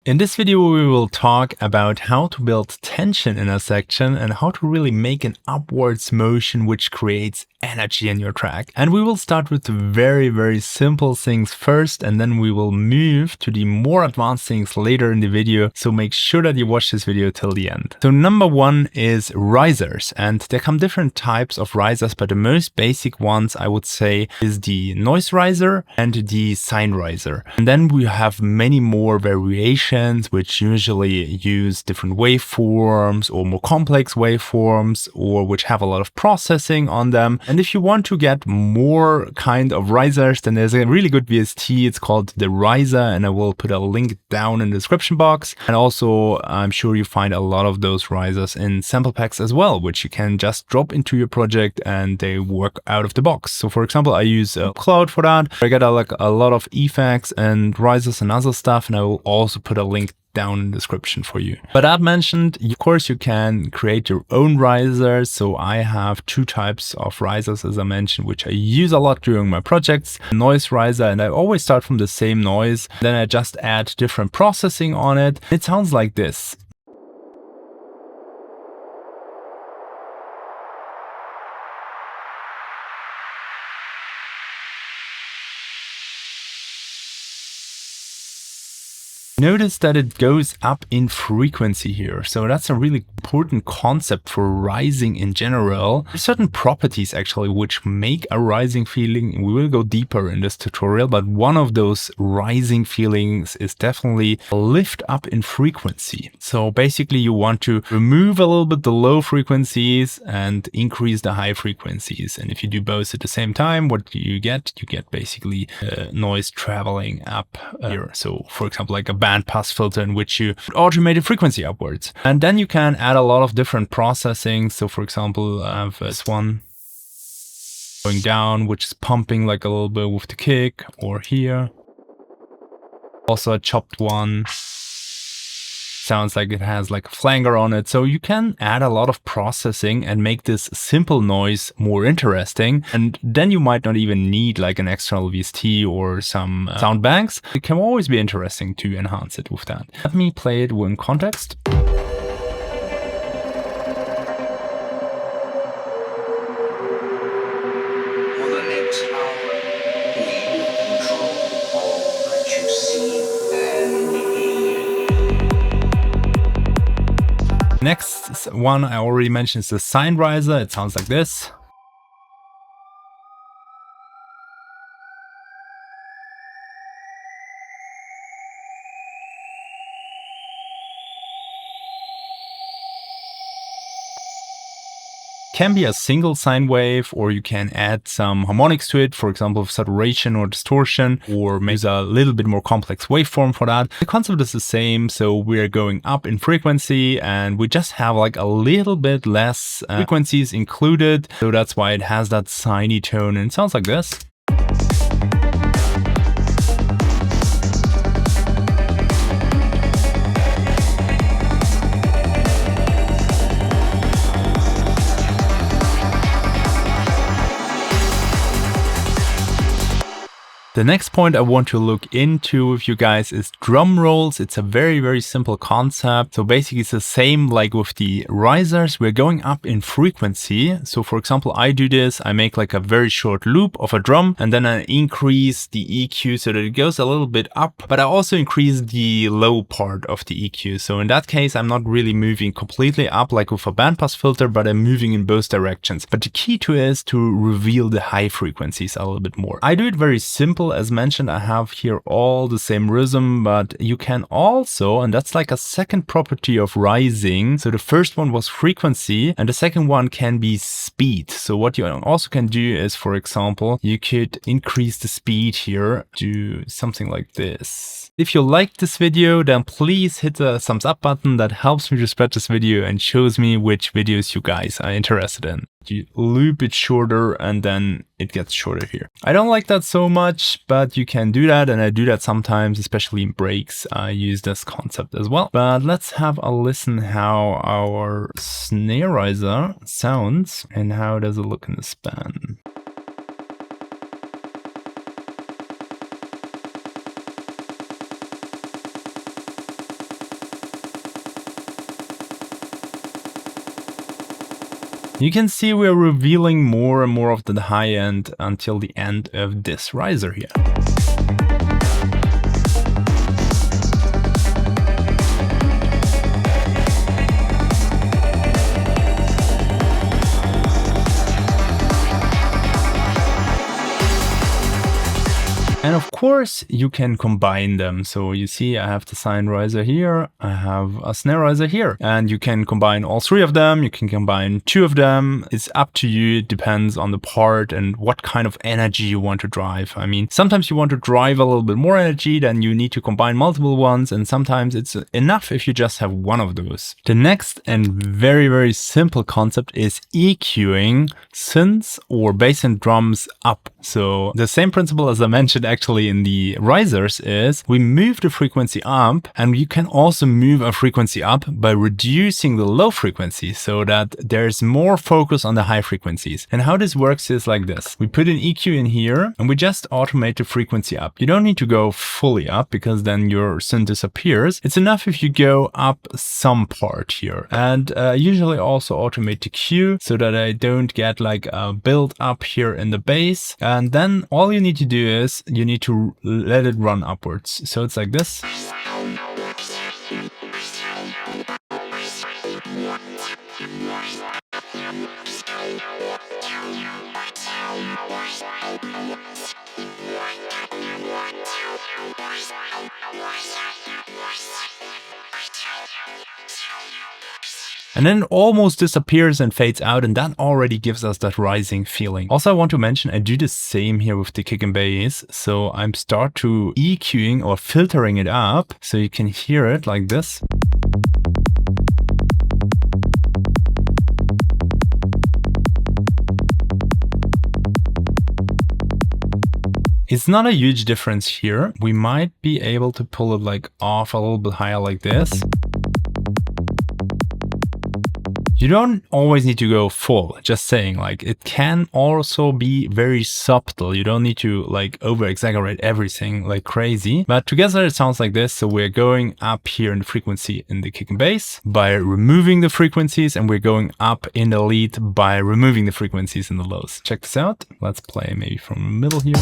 In this video, we will talk about how to build tension in a section and how to really make an upwards motion which creates energy in your track. And we will start with the very simple things first, and then we will move to the more advanced things later in the video. So make sure that you watch this video till the end. So number one is risers, and there come different types of risers, but the most basic ones I would say is the noise riser and the sine riser. And then we have many more variations which usually use different waveforms or more complex waveforms, or which have a lot of processing on them. And if you want to get more kind of risers, then there's a really good VST. It's called the riser, and I will put a link down in the description box. And also, I'm sure you find a lot of those risers in sample packs as well, which you can just drop into your project and they work out of the box. So for example, I use Cloud for that. I get a lot of effects and risers and other stuff, and I will also put a link down in the description for you. But as mentioned, of course, you can create your own risers. So I have two types of risers, as I mentioned, which I use a lot during my projects. Noise riser, and I always start from the same noise. Then I just add different processing on it. It sounds like this. Notice that it goes up in frequency here. So that's a really important concept for rising in general. There's certain properties actually which make a rising feeling. We will go deeper in this tutorial, but one of those rising feelings is definitely a lift up in frequency. So basically you want to remove a little bit the low frequencies and increase the high frequencies. And if you do both at the same time, what do you get? You get basically noise traveling up here. So for example, like a band pass filter in which you automate the frequency upwards. And then you can add a lot of different processing. So for example, I have this one going down, which is pumping like a little bit with the kick, or here. Also a chopped one. Sounds like it has like a flanger on it. So you can add a lot of processing and make this simple noise more interesting. And then you might not even need like an external VST or some sound banks. It can always be interesting to enhance it with that. Let me play it in context. Next one I already mentioned is the sine riser. It sounds like this. Can be a single sine wave, or you can add some harmonics to it, for example, saturation or distortion, or maybe a little bit more complex waveform for that. The concept is the same, so we're going up in frequency and we just have like a little bit less frequencies included, so that's why it has that siney tone, and it sounds like this. The next point I want to look into with you guys is drum rolls. It's a very simple concept. So basically it's the same like with the risers. We're going up in frequency. So for example, I do this, I make like a very short loop of a drum, and then I increase the EQ so that it goes a little bit up, but I also increase the low part of the EQ. So in that case, I'm not really moving completely up like with a bandpass filter, but I'm moving in both directions. But the key to it is to reveal the high frequencies a little bit more. I do it very simple. As mentioned, I have here all the same rhythm, but you can also, and that's like a second property of rising. So the first one was frequency, and the second one can be speed. So what you also can do is, for example, you could increase the speed here, do something like this. If you liked this video, then please hit the thumbs up button. That helps me to spread this video and shows me which videos you guys are interested in. You loop it shorter and then it gets shorter here. I don't like that so much, but you can do that, and I do that sometimes, especially in breaks. I use this concept as well. But let's have a listen how our snare riser sounds and how does it look in the span. You can see we're revealing more and more of the high end until the end of this riser here. And of course, you can combine them. So you see, I have the sine riser here, I have a snare riser here, and you can combine all three of them. You can combine two of them. It's up to you. It depends on the part and what kind of energy you want to drive. I mean, sometimes you want to drive a little bit more energy, then you need to combine multiple ones. And sometimes it's enough if you just have one of those. The next and very, very simple concept is EQing synths or bass and drums up. So the same principle as I mentioned actually in the risers is we move the frequency up, and you can also move a frequency up by reducing the low frequency so that there's more focus on the high frequencies. And how this works is like this. We put an EQ in here and we just automate the frequency up. You don't need to go fully up because then your synth disappears. It's enough if you go up some part here, and usually also automate the Q so that I don't get like a build up here in the bass. And then all you need to do is you need to let it run upwards. So it's like this. And then it almost disappears and fades out, and that already gives us that rising feeling. Also, I want to mention I do the same here with the kick and bass. So I'm start to EQing or filtering it up so you can hear it like this. It's not a huge difference here. We might be able to pull it like off a little bit higher like this. You don't always need to go full, just saying, like it can also be very subtle. You don't need to like over exaggerate everything like crazy, but together it sounds like this. So we're going up here in the frequency in the kick and bass by removing the frequencies, and we're going up in the lead by removing the frequencies in the lows. Check this out. Let's play maybe from the middle here.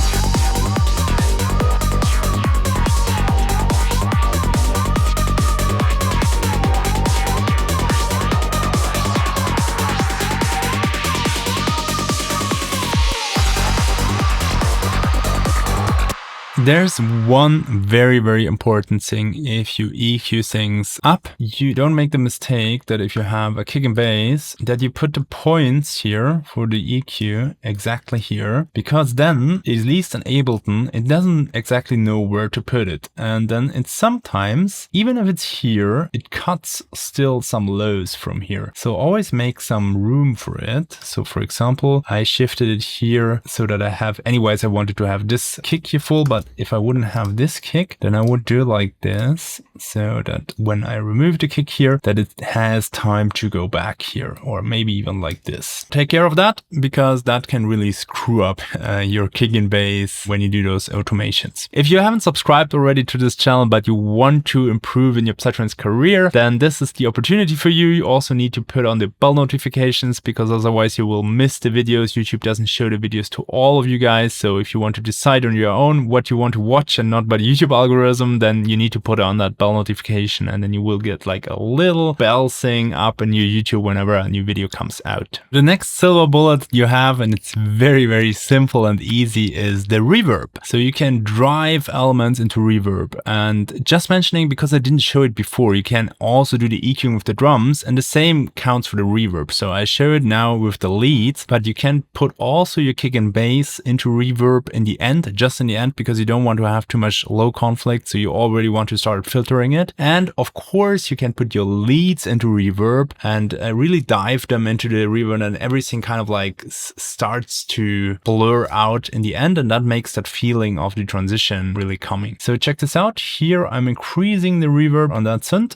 There's one very, very important thing. If you EQ things up, you don't make the mistake that if you have a kick and bass, that you put the points here for the EQ exactly here, because then, at least in Ableton, it doesn't exactly know where to put it. And then it's sometimes, even if it's here, it cuts still some lows from here. So always make some room for it. So for example, I shifted it here so that I have, anyways, I wanted to have this kick here full, but if I wouldn't have this kick, then I would do like this, so that when I remove the kick here, that it has time to go back here, or maybe even like this. Take care of that, because that can really screw up your kick and bass when you do those automations. If you haven't subscribed already to this channel, but you want to improve in your Psytrance career, then this is the opportunity for you. You also need to put on the bell notifications, because otherwise you will miss the videos. YouTube doesn't show the videos to all of you guys. So if you want to decide on your own what you want to watch and not by the YouTube algorithm, then you need to put on that bell notification, and then you will get like a little bell thing up in your YouTube whenever a new video comes out. The next silver bullet you have, and it's very, very simple and easy, is the reverb. So you can drive elements into reverb. And just mentioning, because I didn't show it before, you can also do the EQing with the drums, and the same counts for the reverb. So I show it now with the leads, but you can put also your kick and bass into reverb in the end, just in the end, because you don't want to have too much low conflict, so you already want to start filtering it. And of course you can put your leads into reverb and really dive them into the reverb, and everything kind of like starts to blur out in the end, and that makes that feeling of the transition really coming. So check this out. Here I'm increasing the reverb on that synth.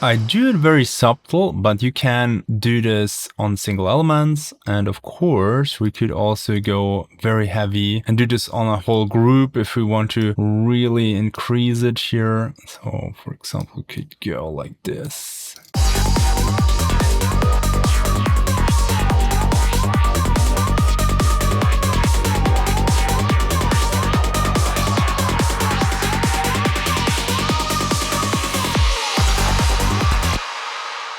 I do it very subtle, but you can do this on single elements. And of course, we could also go very heavy and do this on a whole group if we want to really increase it here. So for example, we could go like this.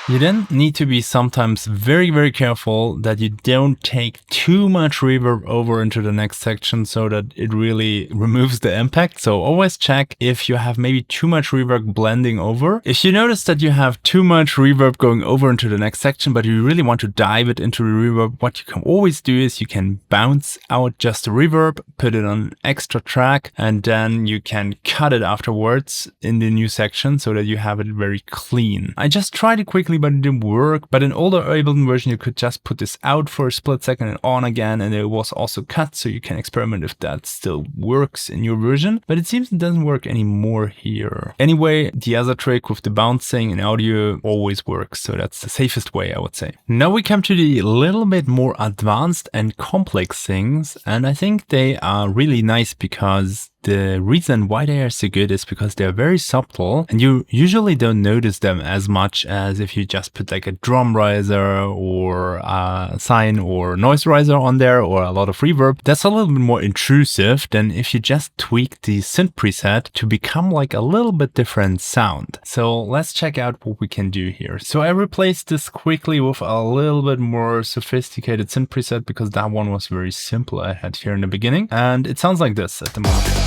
You then need to be sometimes very, very careful that you don't take too much reverb over into the next section so that it really removes the impact. So always check if you have maybe too much reverb blending over. If you notice that you have too much reverb going over into the next section, but you really want to dive it into the reverb, what you can always do is you can bounce out just the reverb, put it on an extra track, and then you can cut it afterwards in the new section so that you have it very clean. I just tried it quickly, but it didn't work. But in older Ableton version, you could just put this out for a split second and on again, and it was also cut, so you can experiment if that still works in your version. But it seems it doesn't work anymore here. Anyway, the other trick with the bouncing in audio always works, so that's the safest way, I would say. Now we come to the little bit more advanced and complex things, and I think they are really nice because the reason why they are so good is because they're very subtle and you usually don't notice them as much as if you just put like a drum riser or a sine or noise riser on there or a lot of reverb. That's a little bit more intrusive than if you just tweak the synth preset to become like a little bit different sound. So let's check out what we can do here. So I replaced this quickly with a little bit more sophisticated synth preset because that one was very simple I had here in the beginning. And it sounds like this at the moment.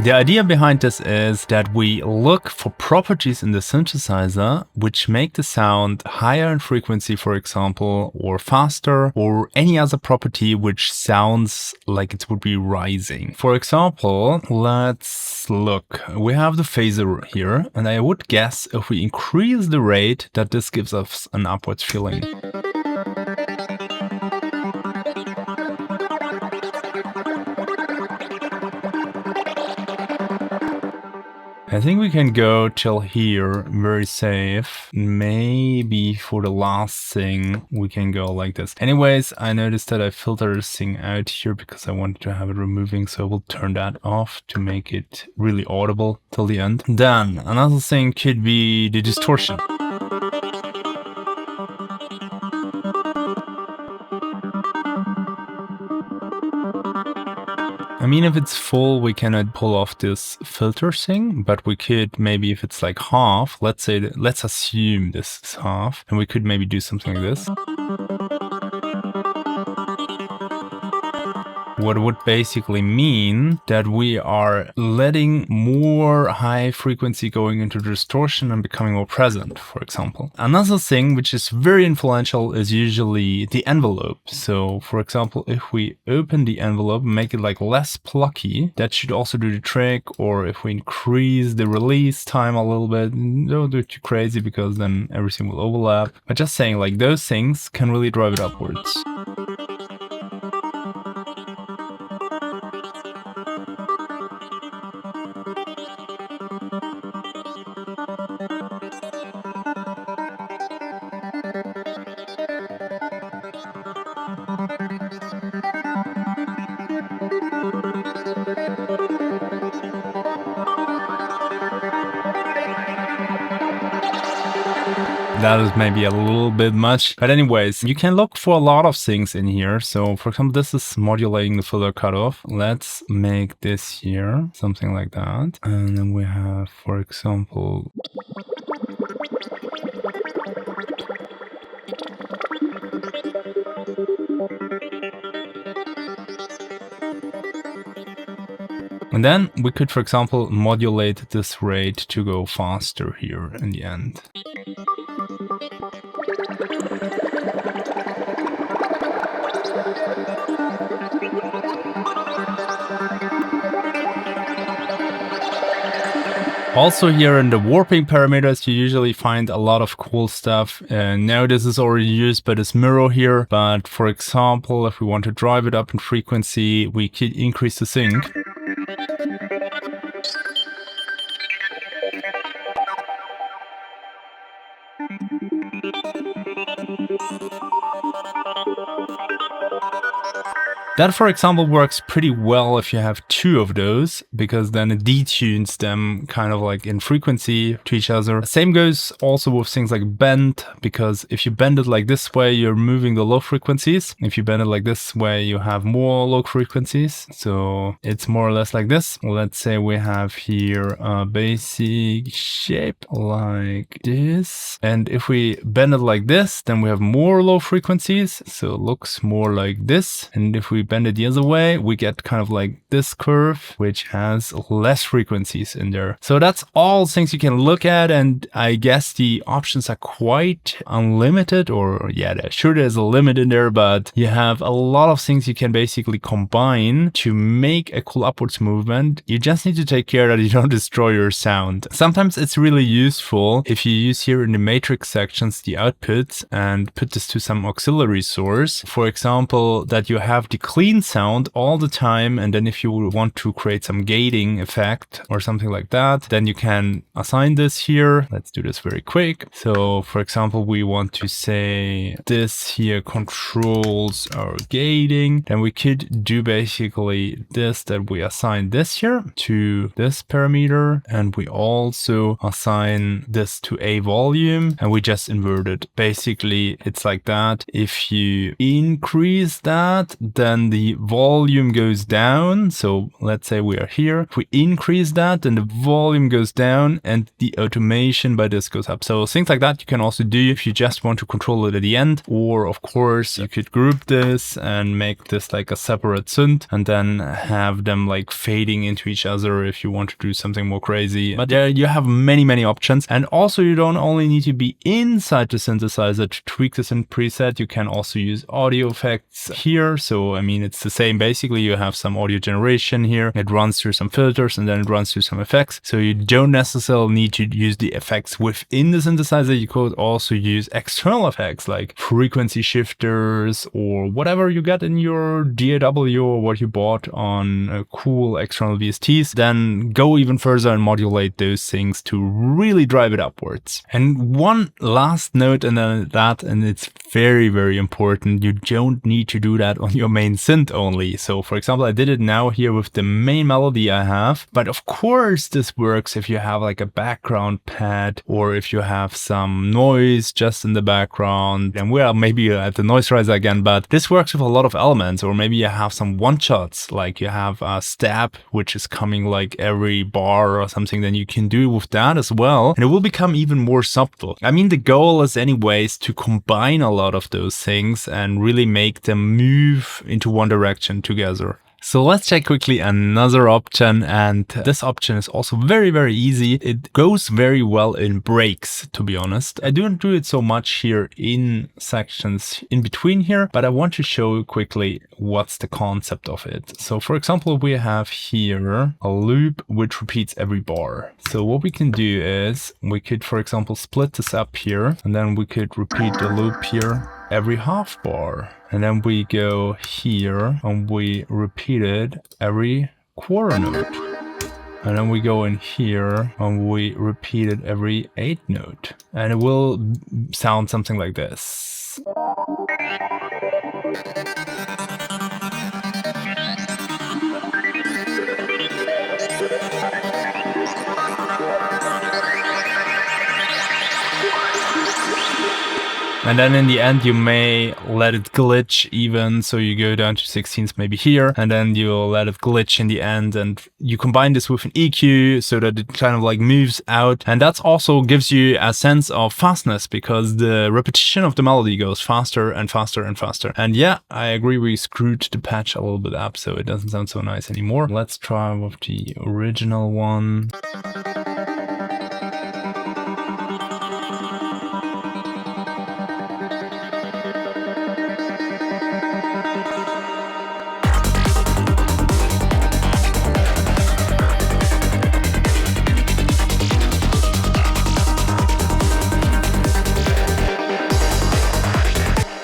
The idea behind this is that we look for properties in the synthesizer which make the sound higher in frequency, for example, or faster, or any other property which sounds like it would be rising. For example, let's look. We have the phaser here, and I would guess if we increase the rate that this gives us an upwards feeling. I think we can go till here, very safe. Maybe for the last thing, we can go like this. Anyways, I noticed that I filtered this thing out here because I wanted to have it removing, so I will turn that off to make it really audible till the end. Then, another thing could be the distortion. I mean, if it's full, we cannot pull off this filter thing, but we could maybe, if it's like half, let's assume this is half, and we could maybe do something like this. What would basically mean that we are letting more high frequency going into distortion and becoming more present, for example. Another thing which is very influential is usually the envelope. So for example, if we open the envelope and make it like less plucky, that should also do the trick. Or if we increase the release time a little bit, don't do it too crazy because then everything will overlap. But just saying, like, those things can really drive it upwards. That is maybe a little bit much, but anyways, you can look for a lot of things in here. So for example, this is modulating the filter cutoff. Let's make this here, something like that. And then we have, for example, and then we could, for example, modulate this rate to go faster here in the end. Also here in the warping parameters, you usually find a lot of cool stuff. Now this is already used by this mirror here, but for example, if we want to drive it up in frequency, we could increase the sync. That, for example, works pretty well if you have two of those, because then it detunes them kind of like in frequency to each other. Same goes also with things like bend, because if you bend it like this way, you're moving the low frequencies. If you bend it like this way, you have more low frequencies. So it's more or less like this. Let's say we have here a basic shape like this. And if we bend it like this, then we have more low frequencies. So it looks more like this. And if we bend it the other way, we get kind of like this curve, which has less frequencies in there. So that's all things you can look at, and I guess the options are quite unlimited, or yeah, there's a limit in there, but you have a lot of things you can basically combine to make a cool upwards movement. You just need to take care that you don't destroy your sound. Sometimes it's really useful if you use here in the matrix sections the outputs and put this to some auxiliary source. For example, that you have the clean sound all the time, and then if you want to create some gating effect or something like that, then you can assign this here. Let's do this very quick. So for example, we want to say this here controls our gating, then we could do basically this, that we assign this here to this parameter, and we also assign this to a volume, and we just invert it. Basically it's like that. If you increase that, then the volume goes down. So let's say we are here. If we increase that, then the volume goes down and the automation by this goes up. So things like that you can also do if you just want to control it at the end. Or of course you could group this and make this like a separate synth and then have them like fading into each other if you want to do something more crazy. But there you have many options. And also you don't only need to be inside the synthesizer to tweak this in preset. You can also use audio effects here. So I mean, it's the same. Basically, you have some audio generation here. It runs through some filters and then it runs through some effects. So you don't necessarily need to use the effects within the synthesizer. You could also use external effects like frequency shifters or whatever you got in your DAW or what you bought on cool external VSTs. Then go even further and modulate those things to really drive it upwards. And one last note and then that, and it's very important. You don't need to do that on your main synth only. So for example, I did it now here with the main melody I have, but of course this works if you have like a background pad or if you have some noise just in the background. And we are maybe at the noise riser again, but this works with a lot of elements. Or maybe you have some one shots, like you have a stab which is coming like every bar or something, then you can do with that as well, and it will become even more subtle. I mean, the goal is anyways to combine a lot of those things and really make them move into one direction together. So let's check quickly another option, and this option is also very easy. It goes very well in breaks, to be honest. I don't do it so much here in sections in between here, but I want to show you quickly what's the concept of it. So for example, we have here a loop which repeats every bar. So what we can do is we could, for example, split this up here, and then we could repeat the loop here every half bar. And then we go here and we repeat it every quarter note. And then we go in here and we repeat it every 8th note. And it will sound something like this. And then in the end, you may let it glitch even. So you go down to 16ths maybe here, and then you'll let it glitch in the end. And you combine this with an EQ so that it kind of like moves out. And that also gives you a sense of fastness because the repetition of the melody goes faster and faster and faster. And yeah, I agree, we screwed the patch a little bit up, so it doesn't sound so nice anymore. Let's try with the original one.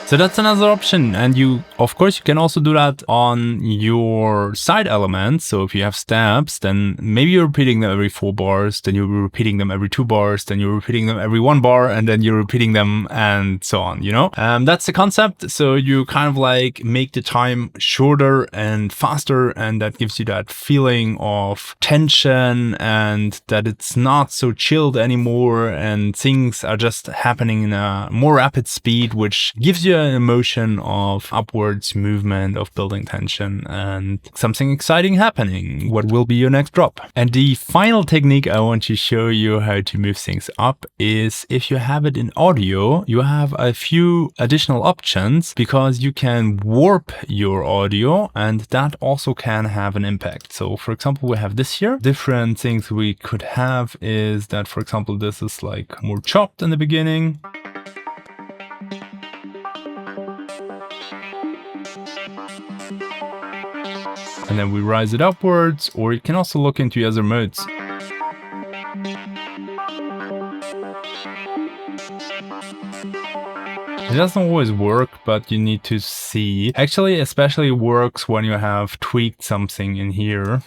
So that's another option. And you, of course, you can also do that on your side elements. So if you have steps, then maybe you're repeating them every 4 bars, then you're repeating them every 2 bars, then you're repeating them every 1 bar, and then you're repeating them and so on, you know? That's the concept. So you kind of like make the time shorter and faster, and that gives you that feeling of tension and that it's not so chilled anymore and things are just happening in a more rapid speed, which gives you an emotion of upwards movement, of building tension and something exciting happening. What will be your next drop? And the final technique I want to show you how to move things up is if you have it in audio, you have a few additional options because you can warp your audio and that also can have an impact. So for example, we have this here. Different things we could have is that, for example, this is like more chopped in the beginning. And then we rise it upwards, or you can also look into other modes. It doesn't always work, but you need to see. Actually, especially works when you have tweaked something in here.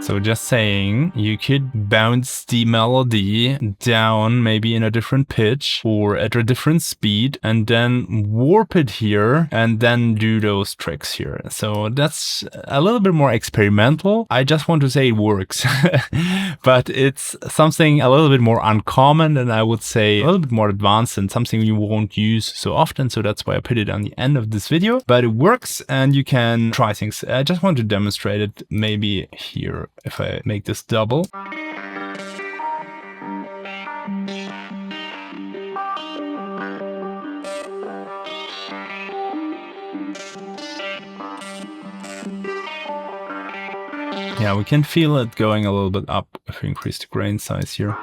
So just saying, you could bounce the melody down maybe in a different pitch or at a different speed and then warp it here and then do those tricks here. So that's a little bit more experimental. I just want to say it works, but it's something a little bit more uncommon and I would say a little bit more advanced and something you won't use so often. So that's why I put it on the end of this video, but it works and you can try things. I just want to demonstrate it maybe here. If I make this double. Yeah, we can feel it going a little bit up if we increase the grain size here.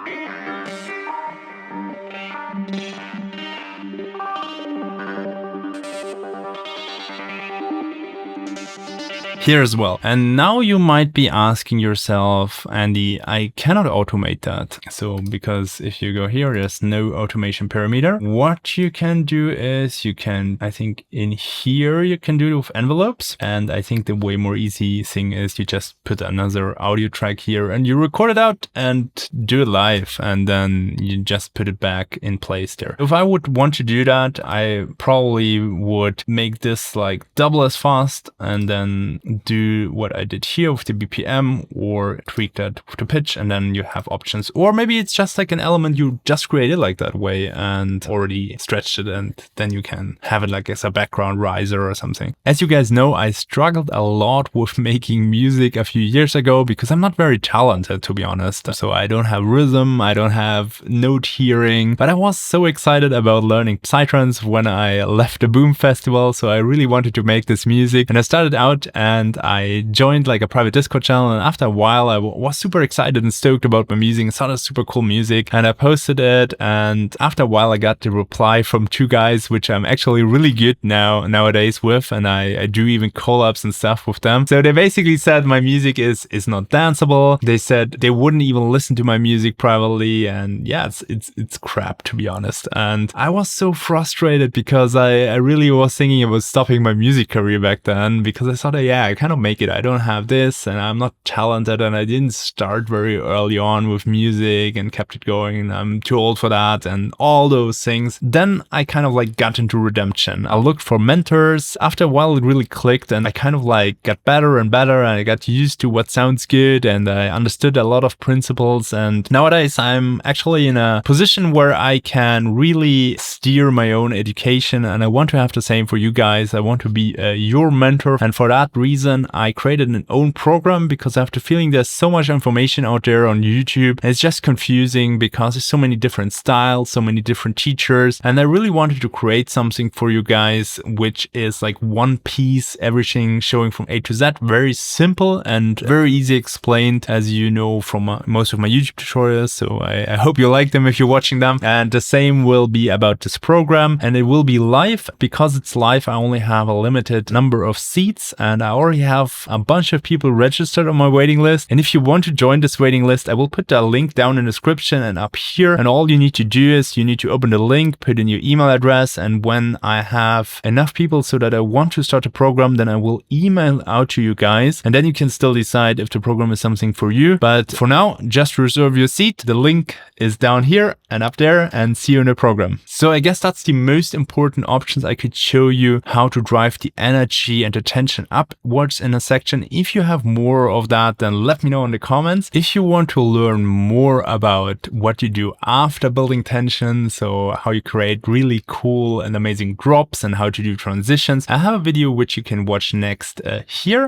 Here as well. And now you might be asking yourself, Andy, I cannot automate that. So because if you go here, there's no automation parameter. What you can do is you can, I think in here, you can do it with envelopes. And I think the way more easy thing is you just put another audio track here and you record it out and do it live. And then you just put it back in place there. If I would want to do that, I probably would make this like double as fast and then do what I did here with the BPM or tweak that with the pitch, and then you have options. Or maybe it's just like an element you just created like that way and already stretched it, and then you can have it like as a background riser or something. As you guys know, I struggled a lot with making music a few years ago because I'm not very talented, to be honest. So I don't have rhythm, I don't have note hearing, but I was so excited about learning Psytrance when I left the Boom Festival. So I really wanted to make this music, and I started out and I joined like a private Discord channel, and after a while I was super excited and stoked about my music and saw this super cool music, and I posted it, and after a while I got the reply from 2 guys which I'm actually really good nowadays with, and I do even collabs and stuff with them. So they basically said my music is not danceable. They said they wouldn't even listen to my music privately, and yeah, it's crap, to be honest. And I was so frustrated because I really was thinking about stopping my music career back then, because I thought, yeah, I cannot make it. I don't have this and I'm not talented and I didn't start very early on with music and kept it going and I'm too old for that and all those things. Then I kind of like got into redemption. I looked for mentors. After a while it really clicked and I kind of like got better and better and I got used to what sounds good and I understood a lot of principles, and nowadays I'm actually in a position where I can really steer my own education, and I want to have the same for you guys. I want to be your mentor, and for that reason I created an own program because I have the feeling there's so much information out there on YouTube. It's just confusing because there's so many different styles, so many different teachers, and I really wanted to create something for you guys which is like one piece, everything showing from A to Z, very simple and very easy explained, as you know from most of my YouTube tutorials. So I hope you like them if you're watching them. And the same will be about this program, and it will be live. Because it's live, I only have a limited number of seats, and I already already have a bunch of people registered on my waiting list. And if you want to join this waiting list, I will put the link down in the description and up here. And all you need to do is you need to open the link, put in your email address. And when I have enough people so that I want to start a program, then I will email out to you guys. And then you can still decide if the program is something for you. But for now, just reserve your seat. The link is down here and up there, and see you in the program. So I guess that's the most important options I could show you, how to drive the energy and the tension upwards in a section. If you have more of that, then let me know in the comments. If you want to learn more about what you do after building tension, so how you create really cool and amazing drops and how to do transitions, I have a video which you can watch next here.